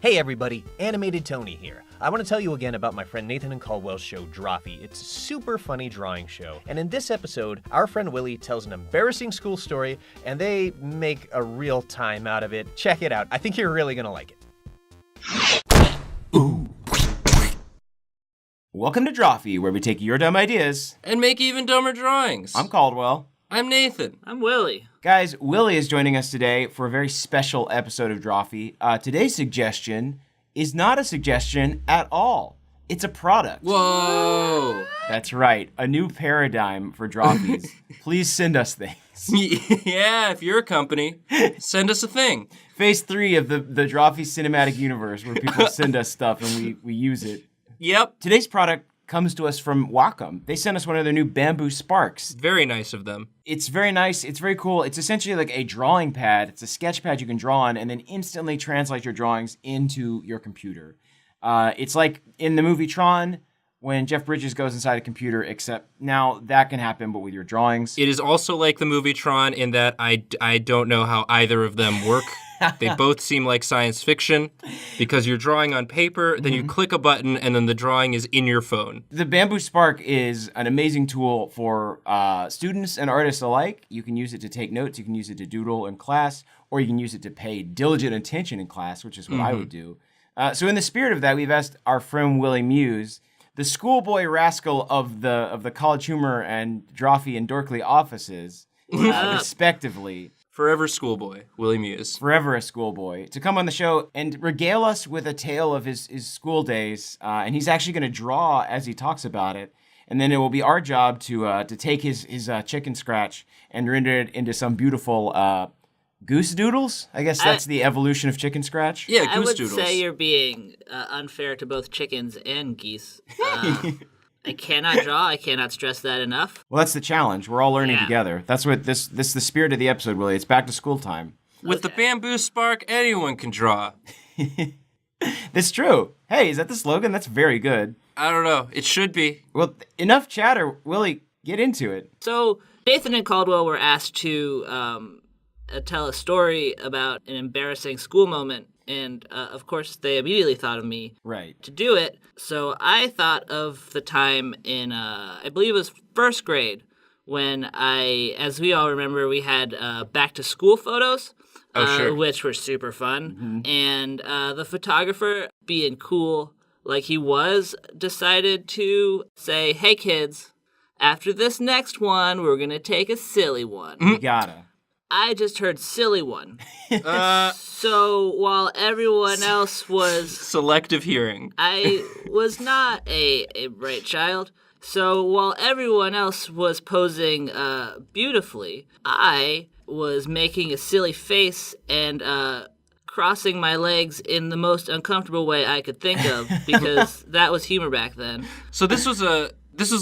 Hey everybody, Animated Tony here. I want to tell you again about my friend Nathan and Caldwell's show, Drawfee. It's a super funny drawing show. And in this episode, our friend Willie tells an embarrassing school story, and they make a real time out of it. Check it out. I think you're really going to like it. Ooh. Welcome to Drawfee, where we take your dumb ideas and make even dumber drawings. I'm Caldwell. I'm Nathan. I'm Willie. Guys, Willie is joining us today for a very special episode of Drawfee. Today's suggestion is not a suggestion at all. It's a product. Whoa. That's right. A new paradigm for Drawfees. Please send us things. Yeah, if you're a company, send us a thing. Phase 3 of the Drawfee cinematic universe, where people send us stuff and we use it. Yep. Today's product comes to us from Wacom. They sent us one of their new bamboo sparks. Very nice of them. It's very nice. It's very cool. It's essentially like a drawing pad. It's a sketch pad you can draw on and then instantly translate your drawings into your computer. It's like in the movie Tron when Jeff Bridges goes inside a computer, except now that can happen, but with your drawings. It is also like the movie Tron in that I don't know how either of them work. They both seem like science fiction because you're drawing on paper, then you click a button, and then the drawing is in your phone. The Bamboo Spark is an amazing tool for students and artists alike. You can use it to take notes, you can use it to doodle in class, or you can use it to pay diligent attention in class, which is what I would do. So in the spirit of that, we've asked our friend Willie Muse, the schoolboy rascal of the College Humor and Drawfee and Dorkley offices, respectively. Forever schoolboy, Willie Muse. Forever a schoolboy, to come on the show and regale us with a tale of his school days. And he's actually going to draw as he talks about it. And then it will be our job to take his chicken scratch and render it into some beautiful goose doodles. I guess that's the evolution of chicken scratch. Yeah, goose I doodles. would say you're being unfair to both chickens and geese. I cannot draw. I cannot stress that enough. Well, that's the challenge. We're all learning together. That's what this is the spirit of the episode, Willie. It's back to school time. With the bamboo spark, anyone can draw. That's true. Hey, is that the slogan? That's very good. I don't know. It should be. Well, enough chatter. Willie, get into it. So Nathan and Caldwell were asked to tell a story about an embarrassing school moment. And, of course, they immediately thought of me to do it. So I thought of the time in, I believe it was first grade, when as we all remember, we had back-to-school photos, which were super fun. Mm-hmm. And the photographer, being cool like he was, decided to say, hey, kids, after this next one, we're going to take a silly one. You gotta. I just heard silly one. So while everyone else was... Selective hearing. I was not a bright child. So while everyone else was posing beautifully, I was making a silly face and crossing my legs in the most uncomfortable way I could think of, because that was humor back then. So this was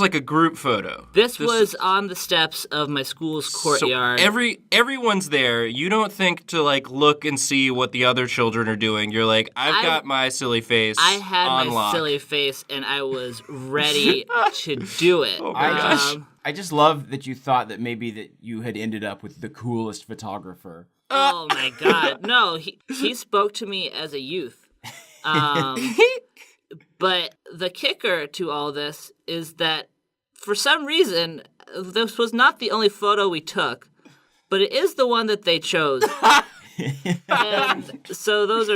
like a group photo. This was on the steps of my school's courtyard. So everyone's there. You don't think to look and see what the other children are doing. You're like, I've got my silly face. I had on my lock. silly face and I was ready to do it. Oh my gosh. I just love that you thought that maybe that you had ended up with the coolest photographer. Oh my God. No, he spoke to me as a youth. But the kicker to all this is that, for some reason, this was not the only photo we took, but it is the one that they chose. And so those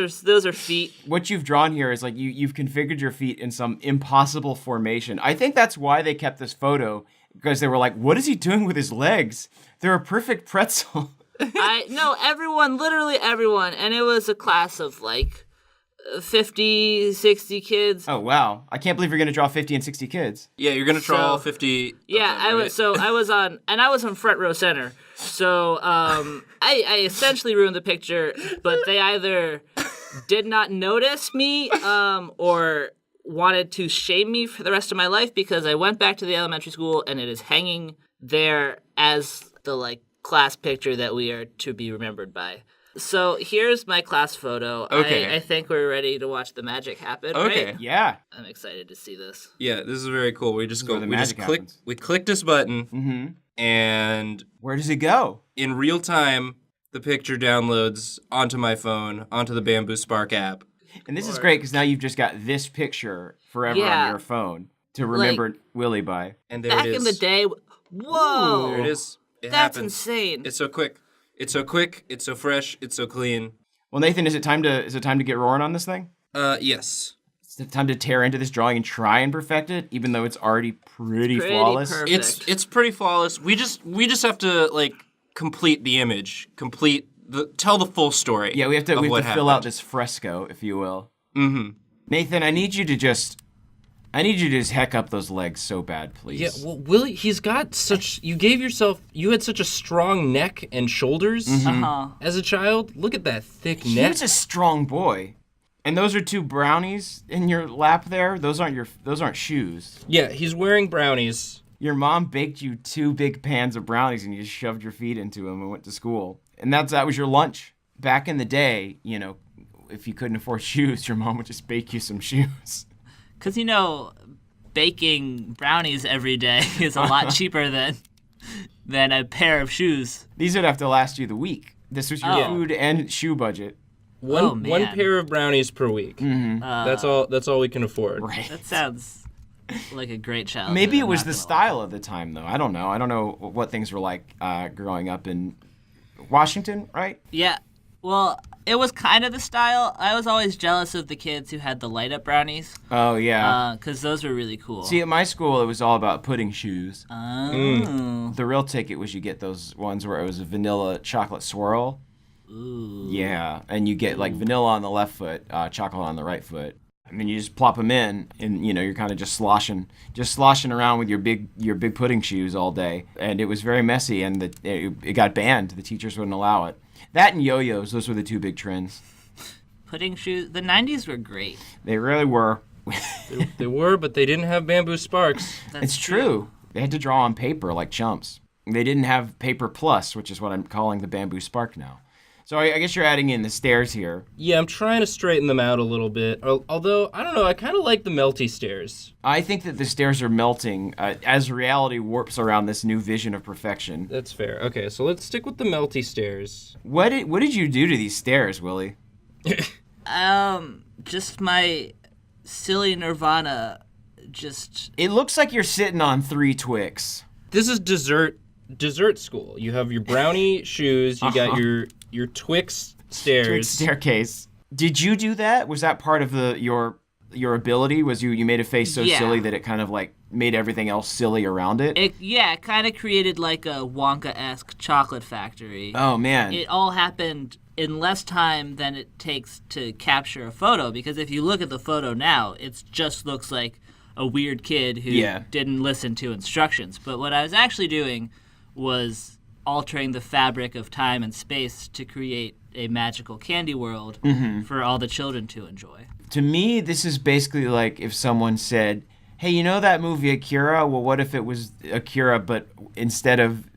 are feet. What you've drawn here is like you've configured your feet in some impossible formation. I think that's why they kept this photo, because they were like, what is he doing with his legs? They're a perfect pretzel. Literally everyone. And it was a class of 50, 60 kids. Oh, wow. I can't believe you're going to draw 50 and 60 kids. Yeah, you're going to draw all 50. Yeah, I was on front row center. So I essentially ruined the picture, but they either did not notice me or wanted to shame me for the rest of my life, because I went back to the elementary school and it is hanging there as the class picture that we are to be remembered by. So here's my class photo. Okay. I think we're ready to watch the magic happen. Okay. Right? Yeah. I'm excited to see this. Yeah, this is very cool. We just happens. we click this button, and where does it go? In real time, the picture downloads onto my phone, onto the Bamboo Spark app. And this is great because now you've just got this picture forever on your phone to remember Willie by. And there Back it is. in the day, whoa! There it is. It That's happens. insane. It's so quick. It's so quick. It's so fresh. It's so clean. Well, Nathan, is it time to get roaring on this thing? Yes. Is it time to tear into this drawing and try and perfect it, even though it's already pretty flawless? Perfect. It's pretty flawless. We just have to like complete the image, tell the full story. Yeah, we have to happened. fill out this fresco, if you will. Mm-hmm. Nathan, I need you to just heck up those legs so bad, please. Yeah, well, Willie, he's got such. You had such a strong neck and shoulders as a child. Look at that thick neck. He's a strong boy. And those are 2 brownies in your lap there. Those aren't shoes. Yeah, he's wearing brownies. Your mom baked you 2 big pans of brownies and you just shoved your feet into them and went to school. And that was your lunch. Back in the day, if you couldn't afford shoes, your mom would just bake you some shoes. Because, baking brownies every day is a lot cheaper than a pair of shoes. These would have to last you the week. This was your food and shoe budget. One pair of brownies per week. Mm-hmm. That's all we can afford. Right. That sounds like a great challenge. Maybe it was the style of the time, though. I don't know what things were like growing up in Washington, right? Yeah. Well, it was kind of the style. I was always jealous of the kids who had the light-up brownies. Oh, yeah. Because those were really cool. See, at my school, it was all about pudding shoes. Oh. The real ticket was you get those ones where it was a vanilla chocolate swirl. Ooh. Yeah, and you get like vanilla on the left foot, chocolate on the right foot. And then you just plop them in, and you're kind of just sloshing around with your big pudding shoes all day. And it was very messy, and it got banned. The teachers wouldn't allow it. That and yo-yos, those were the 2 big trends. Pudding shoes. The 90s were great. They really were. They were, but they didn't have bamboo sparks. It's true. They had to draw on paper like chumps. They didn't have paper plus, which is what I'm calling the bamboo spark now. So I guess you're adding in the stairs here. Yeah, I'm trying to straighten them out a little bit. Although, I don't know, I kind of like the melty stairs. I think that the stairs are melting as reality warps around this new vision of perfection. That's fair. Okay, so let's stick with the melty stairs. What did you do to these stairs, Willie? Just my silly Nirvana. It looks like you're sitting on 3 Twix. This is dessert school. You have your brownie shoes. You got your Twix stairs. Twix staircase. Did you do that? Was that part of your ability? Was you made a face so silly that it kind of like made everything else silly around it? It kind of created like a Wonka-esque chocolate factory. Oh man. It all happened in less time than it takes to capture a photo, because if you look at the photo now, it just looks like a weird kid who didn't listen to instructions. But what I was actually doing was altering the fabric of time and space to create a magical candy world for all the children to enjoy. To me, this is basically like if someone said, hey, you know that movie Akira? Well, what if it was Akira, but instead of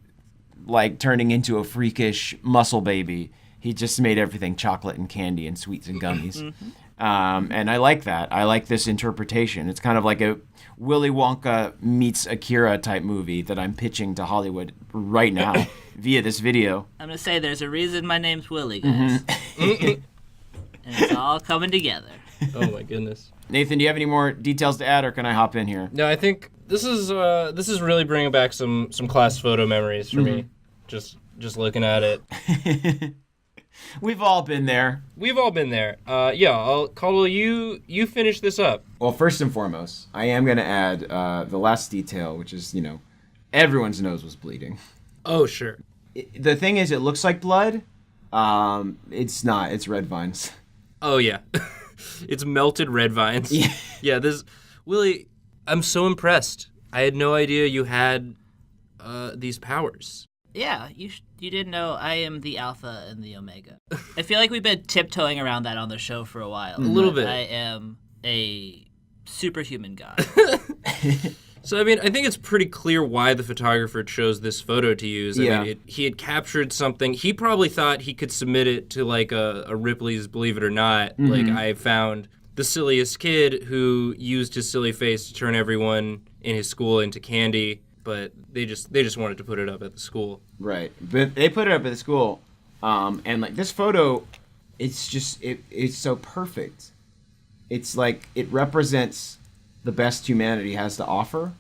like turning into a freakish muscle baby, he just made everything chocolate and candy and sweets and gummies. And I like that. I like this interpretation. It's kind of like a Willy Wonka meets Akira type movie that I'm pitching to Hollywood right now via this video. I'm going to say there's a reason my name's Willie, guys. And it's all coming together. Oh my goodness. Nathan, do you have any more details to add, or can I hop in here? No, I think this is really bringing back some class photo memories for me. Just looking at it. We've all been there. Caldwell, you finish this up. Well, first and foremost, I am going to add the last detail, which is, everyone's nose was bleeding. Oh, sure. The thing is, it looks like blood. It's not. It's red vines. Oh, yeah. It's melted red vines. Yeah, Willie, I'm so impressed. I had no idea you had these powers. Yeah, you didn't know I am the Alpha and the Omega. I feel like we've been tiptoeing around that on the show for a while. A little bit. I am a superhuman god. So, I mean, I think it's pretty clear why the photographer chose this photo to use. I mean, he had captured something. He probably thought he could submit it to, like, a Ripley's Believe It or Not. Like, I found the silliest kid who used his silly face to turn everyone in his school into candy. But they just wanted to put it up at the school. Right. But they put it up at the school. And, like, this photo, it's just, it's so perfect. It's like it represents the best humanity has to offer.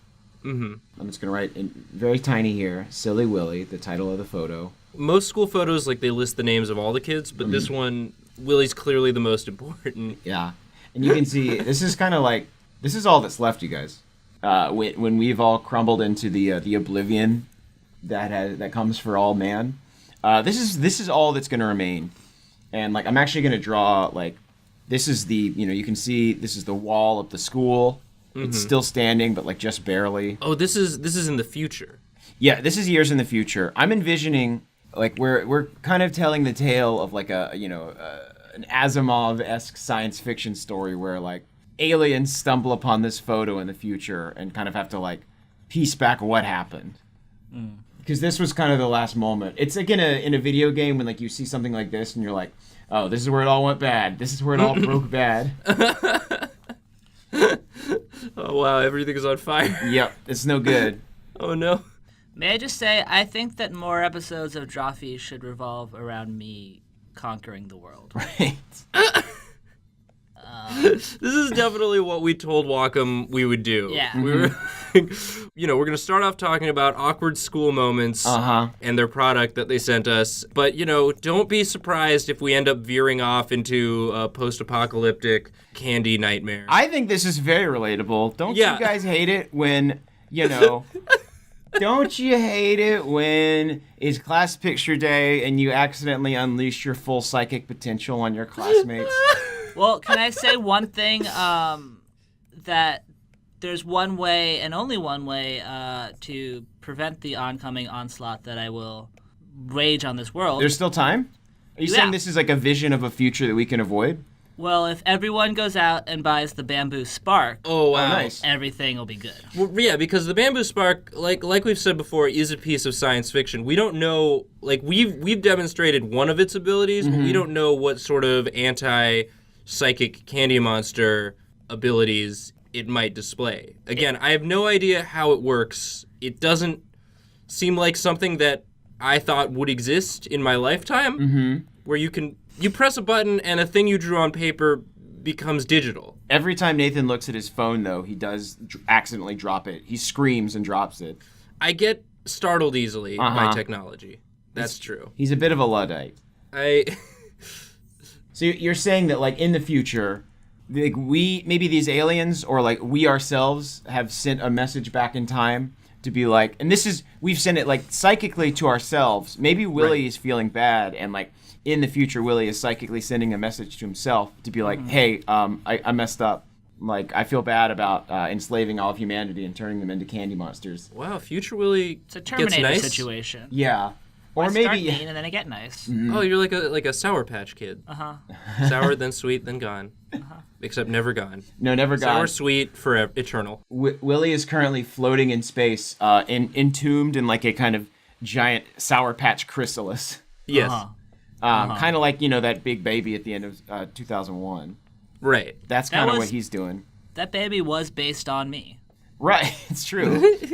Mm-hmm. I'm just going to write in very tiny here, Silly Willie, the title of the photo. Most school photos, like, they list the names of all the kids, but this one, Willie's clearly the most important. Yeah. And you can see, this is kind of like, this is all that's left, you guys. When we've all crumbled into the oblivion that comes for all man, this is all that's going to remain. And, like, I'm actually going to draw, like, this is the, you can see this is the wall of the school. Mm-hmm. It's still standing, but, like, just barely. Oh, this is in the future. Yeah, this is years in the future. I'm envisioning, like, we're kind of telling the tale of, like, an Asimov-esque science fiction story where, like, aliens stumble upon this photo in the future and kind of have to, like, piece back what happened. Because this was kind of the last moment. It's like in a video game when, like, you see something like this and you're like, oh, this is where it all went bad. This is where it all broke bad. Oh, wow, everything is on fire. Yep, it's no good. Oh, no. May I just say, I think that more episodes of Drawfee should revolve around me conquering the world. Right. This is definitely what we told Wacom we would do. Yeah. We were, we're going to start off talking about awkward school moments and their product that they sent us. But, don't be surprised if we end up veering off into a post-apocalyptic candy nightmare. I think this is very relatable. Don't you guys hate it when, don't you hate it when it's class picture day and you accidentally unleash your full psychic potential on your classmates? Well, can I say one thing? That there's one way and only one way to prevent the oncoming onslaught that I will rage on this world. There's still time? Are you saying this is like a vision of a future that we can avoid? Well, if everyone goes out and buys the bamboo spark, oh wow, nice. Everything will be good. Well, yeah, because the bamboo spark, like we've said before, is a piece of science fiction. We don't know, like we've demonstrated one of its abilities, but we don't know what sort of anti-psychic candy monster abilities it might display. Again, I have no idea how it works. It doesn't seem like something that I thought would exist in my lifetime, where you press a button and a thing you drew on paper becomes digital. Every time Nathan looks at his phone, though, he does accidentally drop it. He screams and drops it. I get startled easily by technology. That's true. He's a bit of a Luddite. So you're saying that, like, in the future, like, maybe these aliens or, like, we ourselves have sent a message back in time to be like, and we've sent it, like, psychically to ourselves. Maybe Willie is feeling bad and, like, in the future, Willie is psychically sending a message to himself to be like, hey, I messed up. Like, I feel bad about enslaving all of humanity and turning them into candy monsters. Wow, future Willie It's a Terminator gets nice. situation. Yeah. Or I maybe start mean and then I get nice. Oh, you're like a Sour Patch Kid. Sour, then sweet, then gone. Except never gone. No, never gone. Sour, sweet, forever, eternal. Willie is currently floating in space, entombed in, like, a kind of giant Sour Patch chrysalis. Yes. Kind of like, that big baby at the end of 2001. Right. That's kind of what he's doing. That baby was based on me. Right, it's true.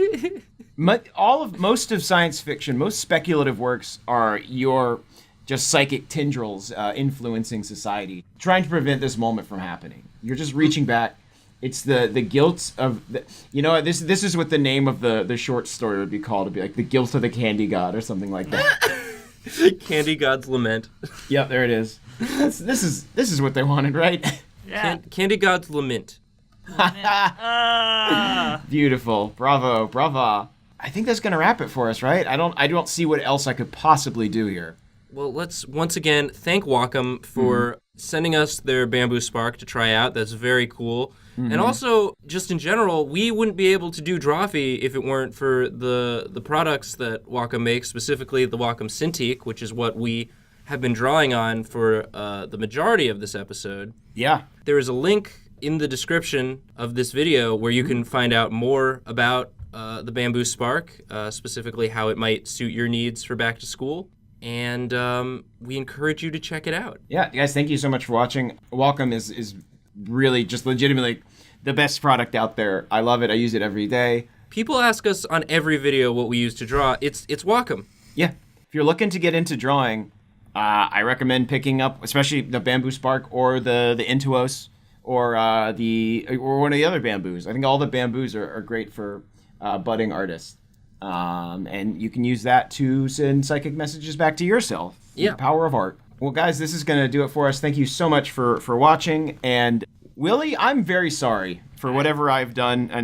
Most of science fiction, most speculative works are your just psychic tendrils influencing society, trying to prevent this moment from happening. You're just reaching back. It's the guilt of this is what the name of the short story would be called. It'd be like The Guilt of the Candy God or something like that. Candy God's Lament. Yep, there it is. This is what they wanted, right? Yeah. Candy God's Lament. Beautiful. Bravo. Brava. I think that's gonna wrap it for us, right? I don't see what else I could possibly do here. Well, let's once again thank Wacom for sending us their bamboo spark to try out. That's very cool. And also, just in general, we wouldn't be able to do Drawfee if it weren't for the products that Wacom makes, specifically the Wacom Cintiq, which is what we have been drawing on for the majority of this episode. Yeah. There is a link in the description of this video where you can find out more about the bamboo spark, specifically how it might suit your needs for back to school. And we encourage you to check it out. Yeah, guys, thank you so much for watching. Wacom is really just legitimately the best product out there. I love it. I use it every day. People ask us on every video what we use to draw. It's Wacom. Yeah. If you're looking to get into drawing, I recommend picking up, especially the Bamboo Spark or the Intuos or one of the other bamboos. I think all the bamboos are great for budding artists. And you can use that to send psychic messages back to yourself. Yeah. The power of art. Well, guys, this is going to do it for us. Thank you so much for watching. And Willie, I'm very sorry for whatever I've done. And